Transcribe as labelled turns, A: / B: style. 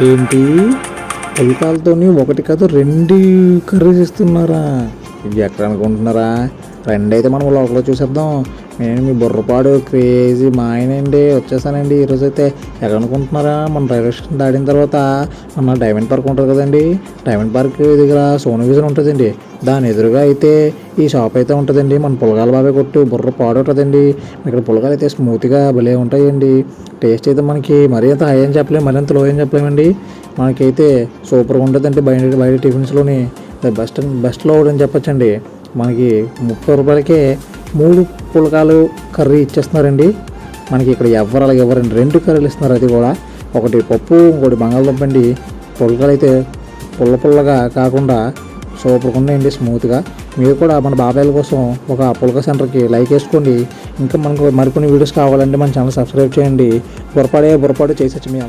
A: ఏంటి పుల్కాలతోని ఒకటి కాదు రెండు కర్రీస్ ఇస్తున్నారా? ఇది ఎక్కడ అనుకుంటున్నారా? రెండు అయితే మనం లోపల చూసేద్దాం. నేను మీ బుర్రపాడు క్రేజీ మా ఆయనండి వచ్చేసానండి. ఈరోజు అయితే ఎక్కడ అనుకుంటున్నారా? మన రైల్వే స్టేషన్ దాటిన తర్వాత మన డైమండ్ పార్క్ ఉంటుంది కదండి. డైమండ్ పార్క్ దగ్గర సోనీ విజన్ ఉంటుందండి. దాని ఎదురుగా అయితే ఈ షాప్ అయితే ఉంటుందండి. మన పులగాల బాబాయ్ కొట్టు బుర్రపాడు ఉంటుందండి. ఇక్కడ పులగాలు అయితే స్మూత్గా భలే ఉంటాయండి. టేస్ట్ అయితే మనకి మరీ అంత హై అని చెప్పలేము, మరీ అంత లో అని చెప్పలేమండి. మనకైతే సూపర్గా ఉంటుందండి. బయట బయట టిఫిన్స్లోని బెస్ట్లో అని చెప్పొచ్చండి. మనకి 30 రూపాయలకే 3 పులకాలు కర్రీ ఇచ్చేస్తున్నారండి. మనకి ఇక్కడ ఎవరు అలాగే ఇవ్వరండి. 2 కర్రీలు ఇస్తున్నారు. అది కూడా ఒకటి పప్పు, ఇంకోటి బంగాళదుంప అండి. పులకాలు అయితే పుల్లగా కాకుండా సూపర్గా ఉన్నాయండి, స్మూత్గా. మీరు కూడా మన బాబాయిల కోసం ఒక పులక సెంటర్కి లైక్ వేసుకోండి. ఇంకా మనకు మరికొన్ని వీడియోస్ కావాలంటే మన ఛానల్ సబ్స్క్రైబ్ చేయండి. బుర్రపాడే చేసొచ్చు మీ